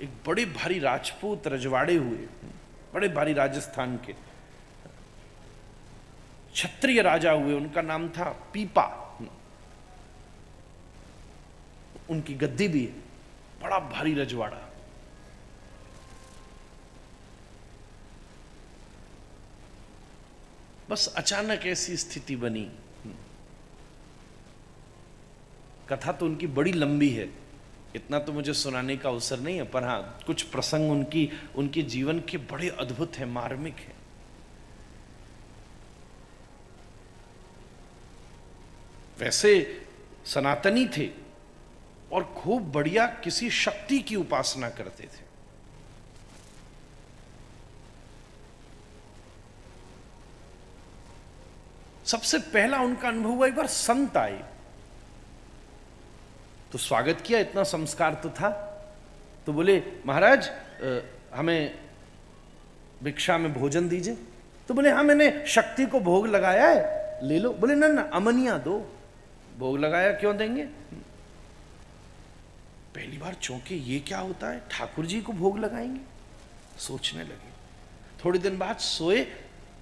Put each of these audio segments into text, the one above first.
एक बड़े भारी राजपूत रजवाड़े हुए, बड़े भारी राजस्थान के क्षत्रिय राजा हुए, उनका नाम था पीपा। उनकी गद्दी भी है, बड़ा भारी रजवाड़ा। बस अचानक ऐसी स्थिति बनी। कथा तो उनकी बड़ी लंबी है, इतना तो मुझे सुनाने का अवसर नहीं है, पर हाँ कुछ प्रसंग उनके जीवन के बड़े अद्भुत हैं, मार्मिक हैं। वैसे सनातनी थे और खूब बढ़िया किसी शक्ति की उपासना करते थे। सबसे पहला उनका अनुभव हुआ, एक बार संत आए तो स्वागत किया, इतना संस्कार तो था। तो बोले महाराज हमें भिक्षा में भोजन दीजिए। तो बोले हाँ मैंने शक्ति को भोग लगाया है, ले लो। बोले ना ना अमनिया दो, भोग लगाया क्यों देंगे। पहली बार चौंके, ये क्या होता है, ठाकुर जी को भोग लगाएंगे। सोचने लगे। थोड़े दिन बाद सोए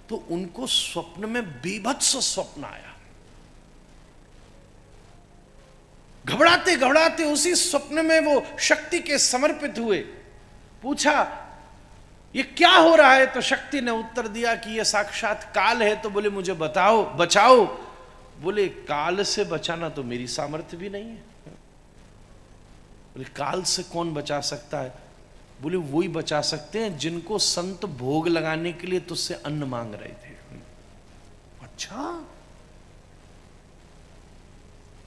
तो उनको स्वप्न में बीभत्स स्वप्न आया। घबराते घबराते उसी स्वप्न में वो शक्ति के समर्पित हुए। पूछा ये क्या हो रहा है, तो शक्ति ने उत्तर दिया कि ये साक्षात काल है। तो बोले मुझे बताओ, बचाओ। बोले काल से बचाना तो मेरी सामर्थ्य भी नहीं है। बोले काल से कौन बचा सकता है। बोले वही बचा सकते हैं जिनको संत भोग लगाने के लिए तुझसे अन्न मांग रहे थे। अच्छा,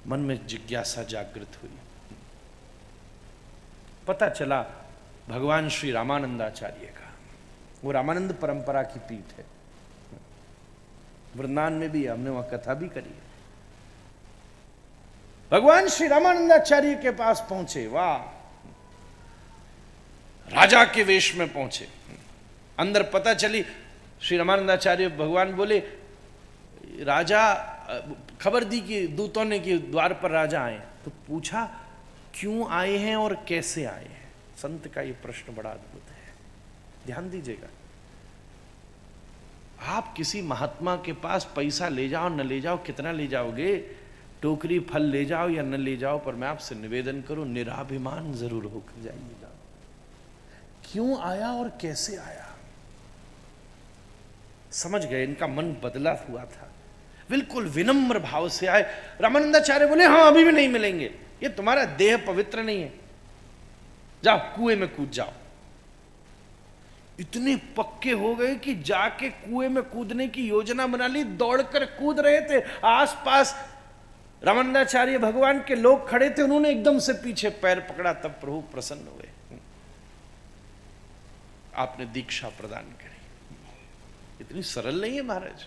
मन में जिज्ञासा जागृत हुई। पता चला भगवान श्री रामानंदाचार्य का, वो रामानंद परंपरा की पीठ है, वृंदावन में भी, हमने वहां कथा भी करी है। भगवान श्री रामानंदाचार्य के पास पहुंचे, वाह, राजा के वेश में पहुंचे। अंदर पता चली श्री रामानंदाचार्य भगवान बोले, राजा खबर दी कि दूतों ने कि द्वार पर राजा आए। तो पूछा क्यों आए हैं और कैसे आए हैं। संत का ये प्रश्न बड़ा अद्भुत है, ध्यान दीजिएगा। आप किसी महात्मा के पास पैसा ले जाओ न ले जाओ, कितना ले जाओगे, टोकरी फल ले जाओ या न ले जाओ, पर मैं आपसे निवेदन करूं निराभिमान जरूर होकर जाइएगा। क्यों आया और कैसे आया, समझ गए। इनका मन बदला हुआ था, बिल्कुल विनम्र भाव से आए। रामानंदाचार्य बोले हाँ अभी भी नहीं मिलेंगे, ये तुम्हारा देह पवित्र नहीं है, जाओ कुएं में कूद जाओ। इतने पक्के हो गए कि जाके कुएं में कूदने की योजना बना ली, दौड़कर कूद रहे थे। आसपास रामानंदाचार्य भगवान के लोग खड़े थे, उन्होंने एकदम से पीछे पैर पकड़ा, तब प्रभु प्रसन्न हुए, आपने दीक्षा प्रदान करी। इतनी सरल नहीं है महाराज।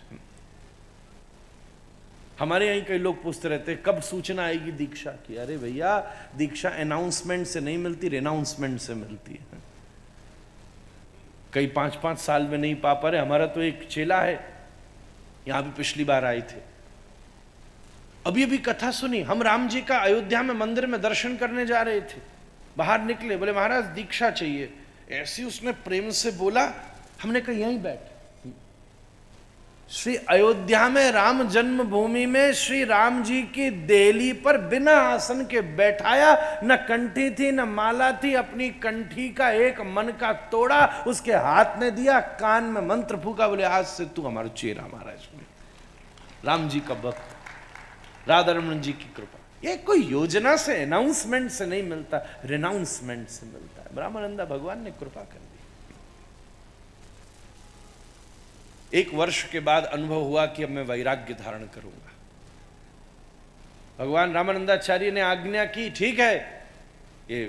हमारे यहीं कई लोग पूछते रहते हैं कब सूचना आएगी दीक्षा की। अरे भैया, दीक्षा अनाउंसमेंट से नहीं मिलती, रेनाउंसमेंट से मिलती है। कई 5-5 साल में नहीं पा रहे। हमारा तो एक चेला है, यहां भी पिछली बार आए थे, अभी अभी कथा सुनी। हम राम जी का अयोध्या में मंदिर में दर्शन करने जा रहे थे, बाहर निकले, बोले महाराज दीक्षा चाहिए। ऐसी उसने प्रेम से बोला, हमने कहा यहीं बैठ। श्री अयोध्या में राम जन्मभूमि में श्री राम जी की देहली पर बिना आसन के बैठाया, न कंठी थी न माला थी, अपनी कंठी का एक मन का तोड़ा उसके हाथ ने दिया, कान में मंत्र फूका, बोले आज से तू हमारा चेहरा महाराज। राम जी का भक्त, राधा रमन जी की कृपा। ये कोई योजना से, अनाउंसमेंट से नहीं मिलता, रिनाउंसमेंट से मिलता है। ब्रह्मानंदा भगवान ने कृपा कर दी। एक वर्ष के बाद अनुभव हुआ कि अब मैं वैराग्य धारण करूंगा। भगवान रामानंदाचार्य ने आज्ञा की, ठीक है ये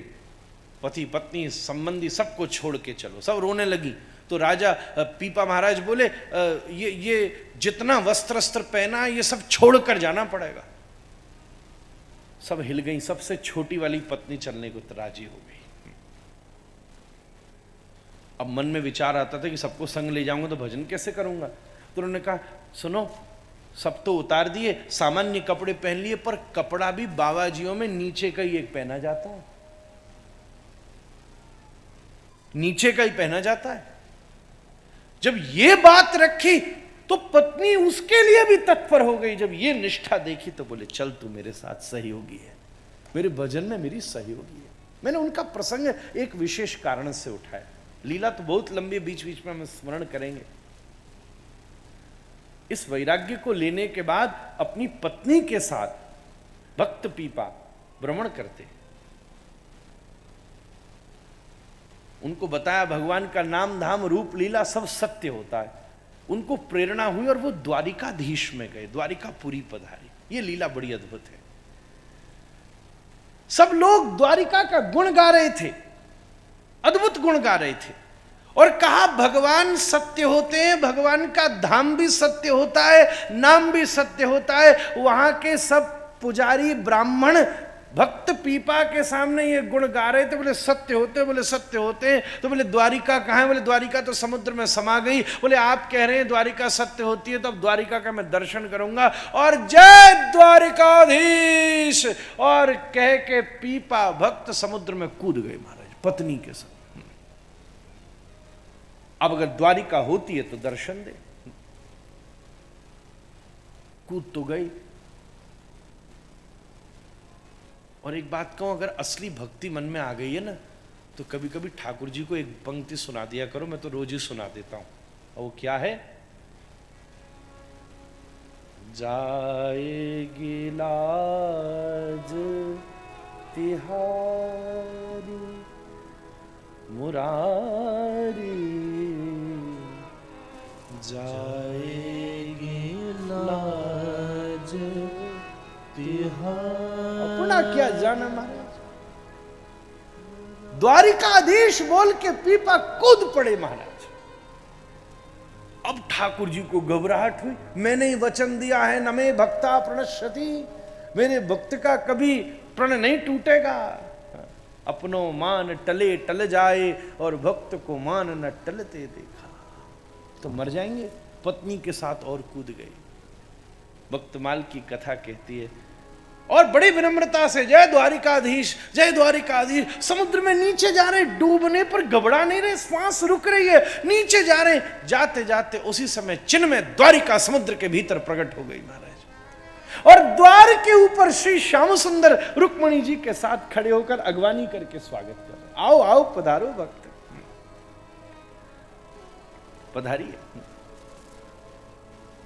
पति पत्नी संबंधी सबको छोड़ के चलो। सब रोने लगी। तो राजा पीपा महाराज बोले ये जितना वस्त्र अस्त्र पहना ये सब छोड़कर जाना पड़ेगा। सब हिल गई। सबसे छोटी वाली पत्नी चलने को राजी हो गई। अब मन में विचार आता था कि सबको संग ले जाऊंगा तो भजन कैसे करूंगा। तो उन्होंने कहा सुनो, सब तो उतार दिए, सामान्य कपड़े पहन लिए, पर कपड़ा भी बाबाजियों में नीचे का ही एक पहना जाता है। नीचे का ही पहना जाता है। जब ये बात रखी तो पत्नी उसके लिए भी तत्पर हो गई। जब ये निष्ठा देखी तो बोले चल तू मेरे साथ सहयोगी है, मेरे भजन में मेरी सहयोगी है। मैंने उनका प्रसंग एक विशेष कारण से उठाया। लीला तो बहुत लंबी, बीच बीच में हम स्मरण करेंगे। इस वैराग्य को लेने के बाद अपनी पत्नी के साथ भक्त पीपा भ्रमण करते, उनको बताया भगवान का नाम धाम रूप लीला सब सत्य होता है। उनको प्रेरणा हुई और वो द्वारिकाधीश में गए, द्वारिकापुरी पधारे। ये लीला बड़ी अद्भुत है। सब लोग द्वारिका का गुण गा रहे थे, अद्भुत गुण गा रहे थे, और कहा भगवान सत्य होते हैं, भगवान का धाम भी सत्य होता है, नाम भी सत्य होता है। वहां के सब पुजारी ब्राह्मण भक्त पीपा के सामने ये गुण गा रहे थे। बोले सत्य होते हैं, बोले सत्य होते हैं। तो बोले द्वारिका कहाँ है? बोले द्वारिका तो समुद्र में समा गई। बोले आप कह रहे हैं द्वारिका सत्य होती है, तो अब द्वारिका का मैं दर्शन करूंगा, और जय द्वारिकाधीश और कह के पीपा भक्त समुद्र में कूद गए महाराज पत्नी के साथ। अब अगर द्वारिका होती है तो दर्शन दे। कूद तो गई। और एक बात कहूं, अगर असली भक्ति मन में आ गई है ना, तो कभी कभी ठाकुर जी को एक पंक्ति सुना दिया करो। मैं तो रोज ही सुना देता हूं। और वो क्या है? जाएगी लाज तिहारी मुरारी, जाएगी लाज तिहारी। अपना क्या जाना महाराज। द्वारिकाधीश बोल के पीपा कूद पड़े महाराज। अब ठाकुर जी को घबराहट हुई। मैंने ही वचन दिया है, न में भक्ता प्रणश्यति, मेरे भक्त का कभी प्रण नहीं टूटेगा। अपनो मान टले टल जाए और भक्त को मान न टलते देखा, तो मर जाएंगे। पत्नी के साथ और कूद गई। भक्तमाल की कथा कहती है, और बड़ी विनम्रता से जय द्वारिकाधीश, जय द्वारिकाधीश। समुद्र में नीचे जा रहे, डूबने पर घबरा नहीं रहे, श्वास रुक रही है, नीचे जा रहे। जाते जाते उसी समय चिन्ह में द्वारिका समुद्र के भीतर प्रकट हो गई महाराज। और द्वार के ऊपर श्री श्याम सुंदर रुक्मणी जी के साथ खड़े होकर अगवानी करके स्वागत कर रहे। आओ आओ पधारो भक्त, पधारिए।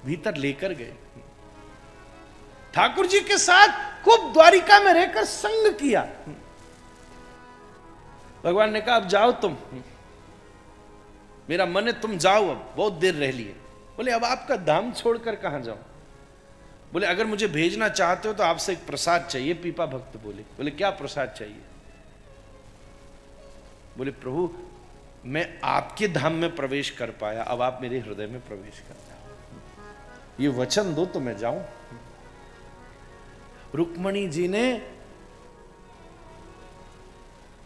भीतर लेकर गए। ठाकुर जी के साथ खूब द्वारिका में रहकर संग किया। भगवान ने कहा अब जाओ तुम, मेरा मन है तुम जाओ, अब बहुत देर रह लिए। बोले अब आपका धाम छोड़कर कहां जाऊं? बोले अगर मुझे भेजना चाहते हो तो आपसे एक प्रसाद चाहिए। पीपा भक्त बोले। बोले क्या प्रसाद चाहिए? बोले प्रभु मैं आपके धाम में प्रवेश कर पाया, अब आप मेरे हृदय में प्रवेश कर जाओ, ये वचन दो तो मैं जाऊं। रुक्मणी जी ने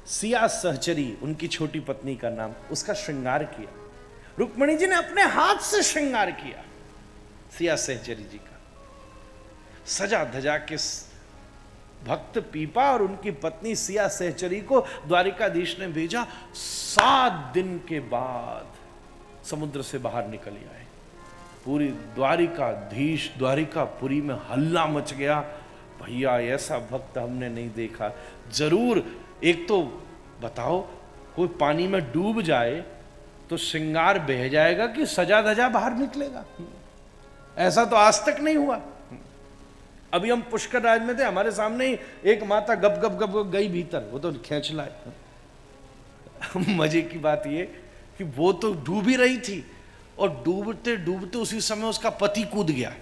सिया सहचरी, उनकी छोटी पत्नी का नाम, उसका श्रृंगार किया। रुक्मणी जी ने अपने हाथ से श्रृंगार किया सिया सहचरी जी का। सजा धजा के भक्त पीपा और उनकी पत्नी सिया सहचरी को द्वारिकाधीश ने भेजा। 7 दिन के बाद समुद्र से बाहर निकल आए। पूरी द्वारिकाधीश द्वारिकापुरी में हल्ला मच गया। भैया ऐसा भक्त हमने नहीं देखा। जरूर एक तो बताओ, कोई पानी में डूब जाए तो श्रृंगार बह जाएगा कि सजा धजा बाहर निकलेगा? ऐसा तो आज तक नहीं हुआ। अभी हम पुष्कर राज में थे, हमारे सामने ही एक माता गप गप गप गप गई भीतर, वो तो खींच लाए। मजे की बात ये कि वो तो डूब ही रही थी और डूबते डूबते उसी समय उसका पति कूद गया।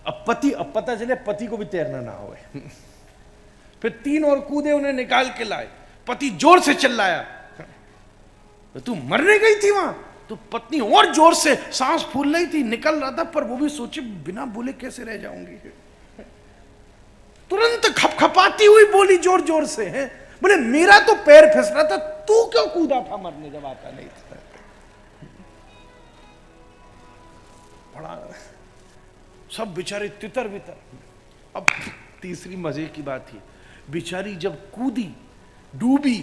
अब पता चले पति को भी तैरना ना होए। फिर 3 और कूदे, उन्हें निकाल के लाए। पति जोर से चिल्लाया, तू मरने गई थी वहां? तो पत्नी और जोर से, सांस फूल रही थी, निकल रहा था, पर वो भी सोचे बिना बोले कैसे रह जाऊंगी। तुरंत खपखपाती हुई बोली जोर जोर से, है बोले मेरा तो पैर फिस रहा था, तू क्यों कूदा था मरने जब आता नहीं था? बड़ा सब बेचारे तितर बितर। अब तीसरी मजे की बात थी, बेचारी जब कूदी डूबी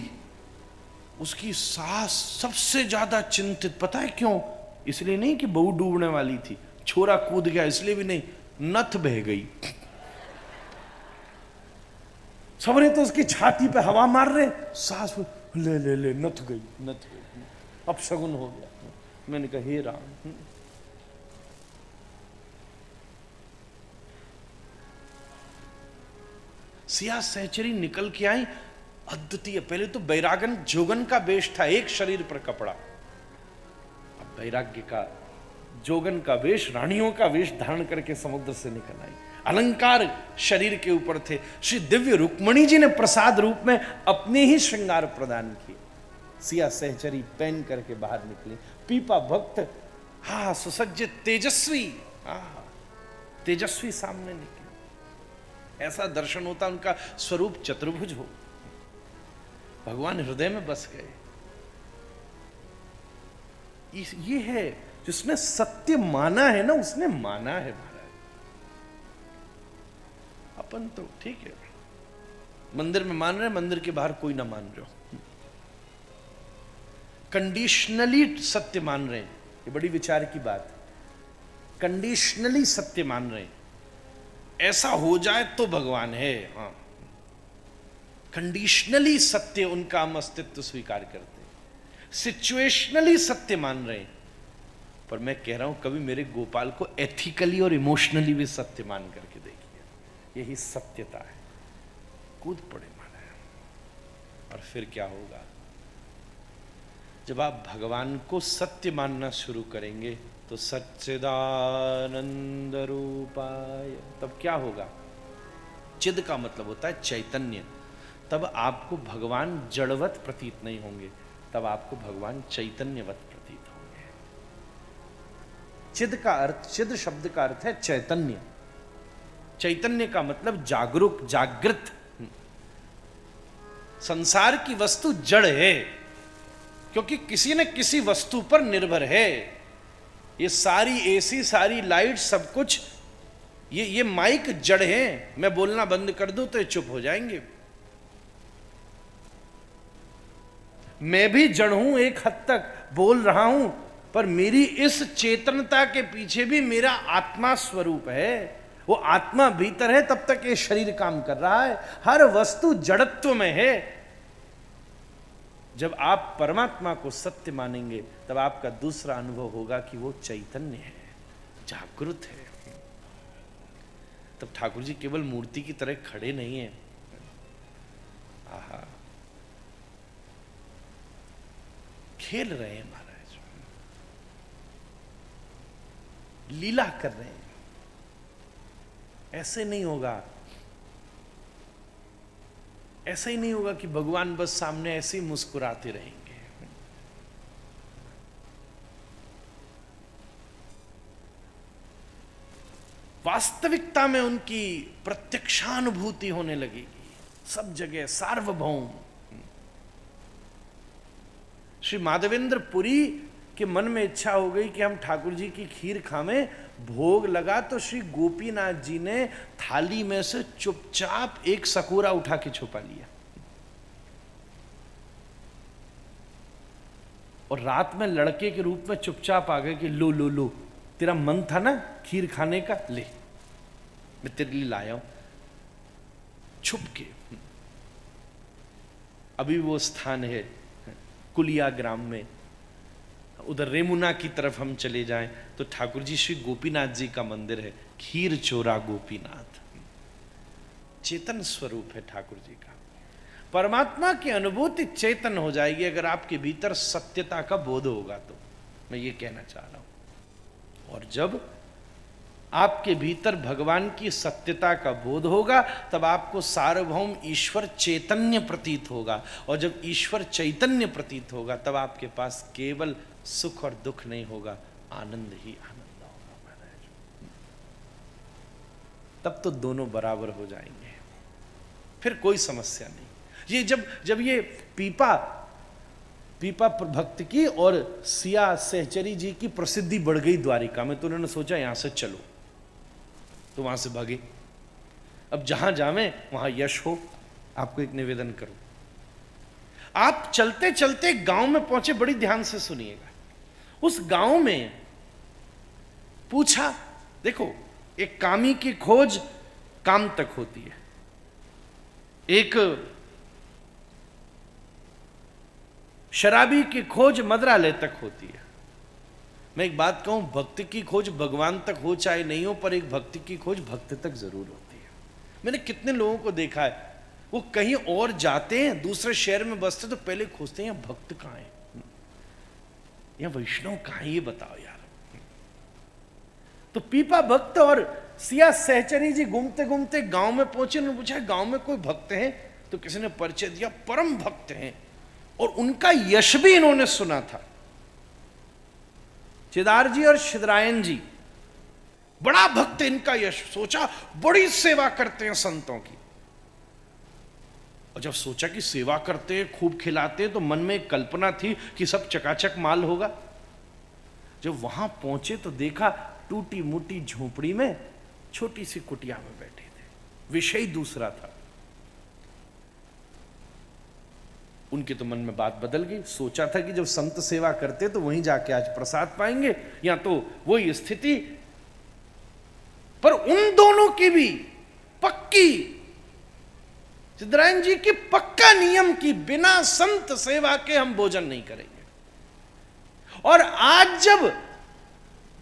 उसकी सास सबसे ज्यादा चिंतित, पता है क्यों? इसलिए नहीं कि बहू डूबने वाली थी, छोरा कूद गया, इसलिए भी नहीं, नथ बह गई। सबरे तो उसकी छाती पे हवा मार रहे, सास ले ले ले, नथ गई, नथ गई, अब शगुन हो गया। मैंने कहा हे राम। सिया सहचरी निकल के आई, अद्वितीय। पहले तो बैरागन जोगन का वेश था, एक शरीर पर कपड़ा। अब वैराग्य का जोगन का वेश, रानियों का वेश धारण करके समुद्र से निकल आई। अलंकार शरीर के ऊपर थे। श्री दिव्य रुक्मणी जी ने प्रसाद रूप में अपने ही श्रृंगार प्रदान किए। सिया सहचरी पहन करके बाहर निकली। पीपा भक्त हा सुसज्जित तेजस्वी, तेजस्वी सामने निकले। ऐसा दर्शन होता उनका स्वरूप चतुर्भुज हो। भगवान हृदय में बस गए। ये है जिसने सत्य माना है ना, उसने माना है महाराज। अपन तो ठीक है, मंदिर में मान रहे, मंदिर के बाहर कोई ना मान रहे हो, कंडीशनली सत्य मान रहे हैं। ये बड़ी विचार की बात है। कंडीशनली सत्य मान रहे हैं, ऐसा हो जाए तो भगवान है। हाँ, कंडीशनली सत्य उनका हम अस्तित्व स्वीकार करते हैं, सिचुएशनली सत्य मान रहे हैं। पर मैं कह रहा हूं कभी मेरे गोपाल को एथिकली और इमोशनली भी सत्य मान करके देखिए, यही सत्यता है। कूद पड़े माना। और फिर क्या होगा? जब आप भगवान को सत्य मानना शुरू करेंगे तो सच्चिदानंद रूपाय, तब क्या होगा? चिद का मतलब होता है चैतन्य। तब आपको भगवान जड़वत प्रतीत नहीं होंगे, तब आपको भगवान चैतन्यवत प्रतीत होंगे। चिद का अर्थ, चिद शब्द का अर्थ है चैतन्य। चैतन्य का मतलब जागरूक, जागृत। संसार की वस्तु जड़ है, क्योंकि किसी न किसी वस्तु पर निर्भर है। ये सारी एसी, सारी लाइट, सब कुछ, ये माइक जड़ है। मैं बोलना बंद कर दूं तो ये चुप हो जाएंगे। मैं भी जड़ हूं, एक हद तक बोल रहा हूं, पर मेरी इस चेतनता के पीछे भी मेरा आत्मा स्वरूप है। वो आत्मा भीतर है, तब तक ये शरीर काम कर रहा है। हर वस्तु जड़त्व में है। जब आप परमात्मा को सत्य मानेंगे, तब आपका दूसरा अनुभव होगा कि वो चैतन्य है, जागृत है। तब ठाकुर जी केवल मूर्ति की तरह खड़े नहीं हैं। आहा, खेल रहे हैं महाराज, लीला कर रहे हैं। ऐसे नहीं होगा, ऐसा ही नहीं होगा कि भगवान बस सामने ऐसे ही मुस्कुराते रहेंगे। वास्तविकता में उनकी प्रत्यक्षानुभूति होने लगेगी, सब जगह सार्वभौम। श्री माधवेंद्र पुरी के मन में इच्छा हो गई कि हम ठाकुर जी की खीर खावें। भोग लगा तो श्री गोपीनाथ जी ने थाली में से चुपचाप एक सकोरा उठा के छुपा लिया, और रात में लड़के के रूप में चुपचाप आ गए कि लो लो लो, तेरा मन था ना खीर खाने का, ले मैं तेरे लिए लाया हूं। छुप के। अभी वो स्थान है कुलिया ग्राम में, उधर रेमुना की तरफ हम चले जाएं तो ठाकुर जी श्री गोपीनाथ जी का मंदिर है। खीर चोरा गोपीनाथ, चेतन स्वरूप है ठाकुर जी का। परमात्मा की अनुभूति चेतन हो जाएगी अगर आपके भीतर सत्यता का बोध होगा। तो मैं ये कहना चाह रहा हूं। और जब आपके भीतर भगवान की सत्यता का बोध होगा, तब आपको सार्वभौम ईश्वर चैतन्य प्रतीत होगा। और जब ईश्वर चैतन्य प्रतीत होगा, तब आपके पास केवल सुख और दुख नहीं होगा, आनंद ही आनंद होगा महाराज। तब तो दोनों बराबर हो जाएंगे, फिर कोई समस्या नहीं। ये जब ये पीपा भक्त की और सिया सहचरी जी की प्रसिद्धि बढ़ गई द्वारिका में, तो उन्होंने सोचा यहां से चलो, तो वहां से भागे। अब जहां जावें वहां यश हो। आपको एक निवेदन करूं, आप चलते चलते गांव में पहुंचे, बड़ी ध्यान से सुनिएगा। उस गांव में पूछा, देखो एक कामी की खोज काम तक होती है, एक शराबी की खोज मदरालय तक होती है। मैं एक बात कहूं, भक्ति की खोज भगवान तक हो चाहे नहीं हो, पर एक भक्ति की खोज भक्त तक जरूर होती है। मैंने कितने लोगों को देखा है, वो कहीं और जाते हैं, दूसरे शहर में बसते तो पहले खोजते हैं यहाँ भक्त कहाँ है, यहाँ वैष्णव कहाँ है, ये बताओ यार। तो पीपा भक्त और सिया सहचरी जी घूमते घूमते गांव में पहुंचे। उन्होंने पूछा गांव में कोई भक्त हैं? तो किसी ने परिचय दिया, परम भक्त हैं और उनका यश भी इन्होंने सुना था। चिदार जी और शिदरायन जी, बड़ा भक्त इनका यश, सोचा बड़ी सेवा करते हैं संतों की। और जब सोचा कि सेवा करते हैं, खूब खिलाते हैं, तो मन में एक कल्पना थी कि सब चकाचक माल होगा। जब वहां पहुंचे तो देखा टूटी मुटी झोपड़ी में छोटी सी कुटिया में बैठे थे, विषय दूसरा था। उनके तो मन में बात बदल गई। सोचा था कि जब संत सेवा करते तो वहीं जाके आज प्रसाद पाएंगे, या तो वही स्थिति। पर उन दोनों की भी पक्की, सिद्धरायन जी की पक्का नियम की, बिना संत सेवा के हम भोजन नहीं करेंगे। और आज जब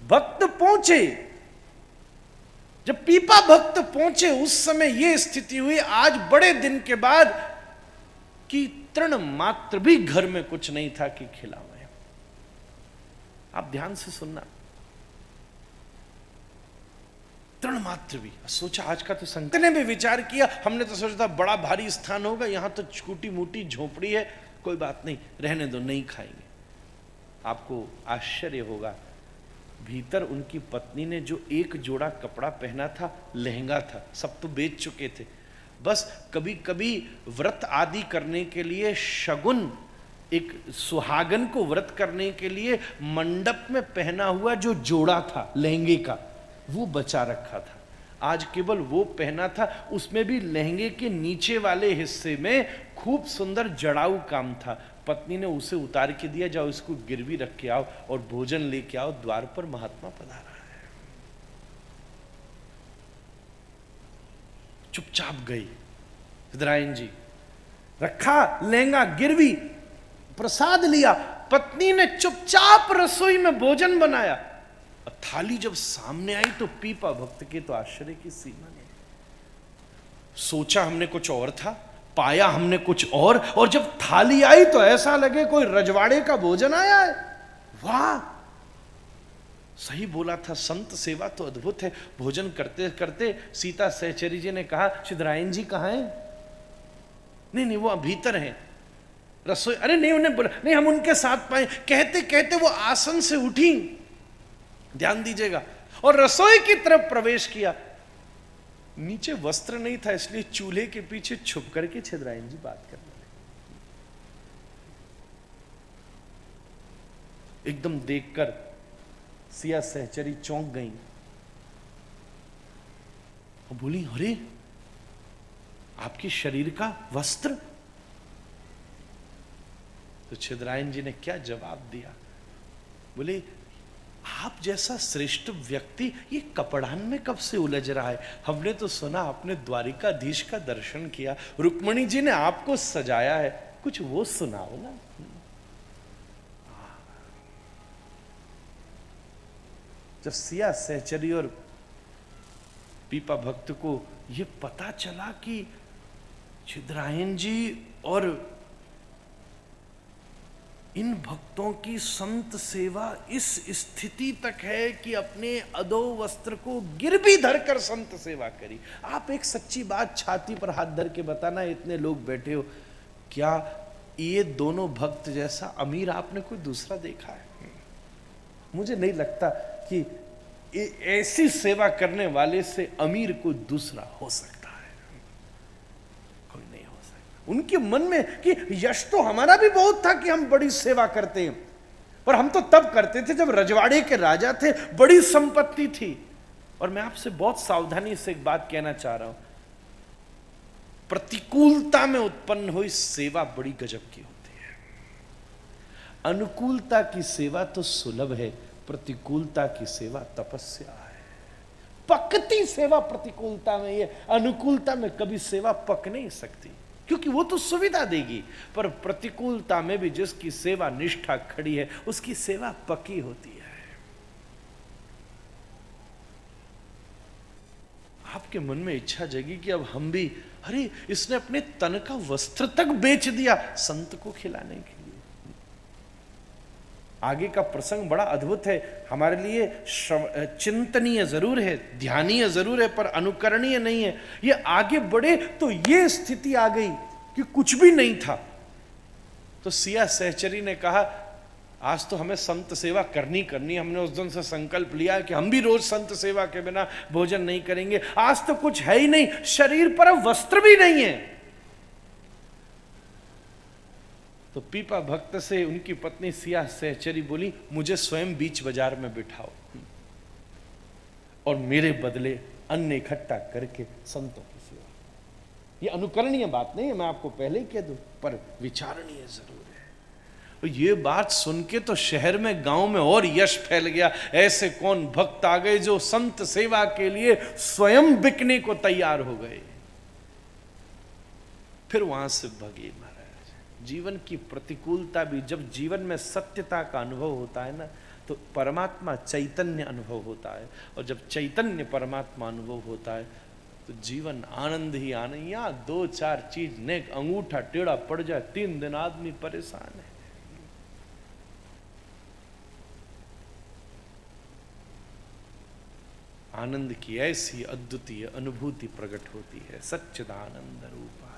भक्त पहुंचे, जब पीपा भक्त पहुंचे, उस समय यह स्थिति हुई। आज बड़े दिन के बाद कि तृण मात्र भी घर में कुछ नहीं था कि खिलावे। आप ध्यान से सुनना, तृण मात्र भी। सोचा आज का तो संत ने भी विचार किया, हमने तो सोचा था बड़ा भारी स्थान होगा, यहां तो छोटी मोटी झोपड़ी है, कोई बात नहीं, रहने दो, नहीं खाएंगे। आपको आश्चर्य होगा, भीतर उनकी पत्नी ने जो एक जोड़ा कपड़ा पहना था, लहंगा था, सब तो बेच चुके थे। बस कभी कभी व्रत आदि करने के लिए शगुन, एक सुहागन को व्रत करने के लिए मंडप में पहना हुआ जो जोड़ा था लहंगे का, वो बचा रखा था। आज केवल वो पहना था, उसमें भी लहंगे के नीचे वाले हिस्से में खूब सुंदर जड़ाऊ काम था। पत्नी ने उसे उतार के दिया, जाओ इसको गिरवी रख के आओ और भोजन लेके आओ, द्वार पर महात्मा पधारा है। चुपचाप गई सिद्धरायन जी, रखा लहंगा गिरवी, प्रसाद लिया, पत्नी ने चुपचाप रसोई में भोजन बनाया। थाली जब सामने आई तो पीपा भक्त के तो आश्चर्य की सीमा नहीं। सोचा हमने कुछ और था, पाया हमने कुछ और जब थाली आई तो ऐसा लगे कोई रजवाड़े का भोजन आया है। वाह, सही बोला था, संत सेवा तो अद्भुत है। भोजन करते करते सीता सहचरी जी ने कहा, सिद्धरायन जी कहाँ हैं? नहीं, वो भीतर हैं रसोई। अरे नहीं, उन्हें बोला नहीं, हम उनके साथ पाए। कहते कहते वो आसन से उठी, ध्यान दीजिएगा, और रसोई की तरफ प्रवेश किया। नीचे वस्त्र नहीं था, इसलिए चूल्हे के पीछे छुप करके सिद्धरायन जी बात करने लगे। एकदम देखकर सिया सहचरी चौंक गई और बोली, अरे आपके शरीर का वस्त्र। तो सिद्धरायन जी ने क्या जवाब दिया? बोले, आप जैसा श्रेष्ठ व्यक्ति ये कपड़ान में कब से उलझ रहा है? हमने तो सुना आपने द्वारिकाधीश का दर्शन किया, रुक्मणी जी ने आपको सजाया है, कुछ वो सुनाओ ना। जब सिया सहचरी और पीपा भक्त को ये पता चला कि सिद्धरायन जी और इन भक्तों की संत सेवा इस स्थिति तक है कि अपने अधो वस्त्र को गिरवी धरकर संत सेवा करी। आप एक सच्ची बात छाती पर हाथ धर के बताना, इतने लोग बैठे हो, क्या ये दोनों भक्त जैसा अमीर आपने कोई दूसरा देखा है? मुझे नहीं लगता कि ऐसी सेवा करने वाले से अमीर कोई दूसरा हो सकता। उनके मन में कि यश तो हमारा भी बहुत था कि हम बड़ी सेवा करते हैं, पर हम तो तब करते थे जब रजवाड़े के राजा थे, बड़ी संपत्ति थी। और मैं आपसे बहुत सावधानी से एक बात कहना चाह रहा हूं, प्रतिकूलता में उत्पन्न हुई सेवा बड़ी गजब की होती अनुकूलता की सेवा तो सुलभ है, प्रतिकूलता की सेवा तपस्या है। पकती सेवा प्रतिकूलता में, ये अनुकूलता में कभी सेवा पक नहीं सकती, क्योंकि वो तो सुविधा देगी। पर प्रतिकूलता में भी जिसकी सेवा निष्ठा खड़ी है, उसकी सेवा पकी होती है। आपके मन में इच्छा जगी कि अब हम भी, अरे इसने अपने तन का वस्त्र तक बेच दिया संत को खिलाने के लिए। आगे का प्रसंग बड़ा अद्भुत है, हमारे लिए चिंतनीय जरूर है, ध्यानीय जरूर है, पर अनुकरणीय नहीं है। ये आगे बढ़े तो ये स्थिति आ गई कि कुछ भी नहीं था। तो सिया सहचरी ने कहा, आज तो हमें संत सेवा करनी करनी। हमने उस दिन से संकल्प लिया कि हम भी रोज संत सेवा के बिना भोजन नहीं करेंगे। आज तो कुछ है ही नहीं, शरीर पर वस्त्र भी नहीं है। तो पीपा भक्त से उनकी पत्नी सिया सहचरी बोली, मुझे स्वयं बीच बाजार में बिठाओ और मेरे बदले अन्न इकट्ठा करके संतों की सेवा। ये अनुकरणीय बात नहीं है, मैं आपको पहले ही कह दूं, पर विचारणीय जरूर है। तो ये बात सुन के तो शहर में, गांव में और यश फैल गया। ऐसे कौन भक्त आ गए जो संत सेवा के लिए स्वयं बिकने को तैयार हो गए। फिर वहां से भगे महाराज। जीवन की प्रतिकूलता भी, जब जीवन में सत्यता का अनुभव होता है ना, तो परमात्मा चैतन्य अनुभव होता है। और जब चैतन्य परमात्मा अनुभव होता है तो जीवन आनंद ही आनंद। यहां 2-4 चीज नेक अंगूठा टेढ़ा पड़ जाए, 3 दिन आदमी परेशान है। आनंद की ऐसी अद्वितीय अनुभूति प्रकट होती है, सच्चिदानंद रूपा।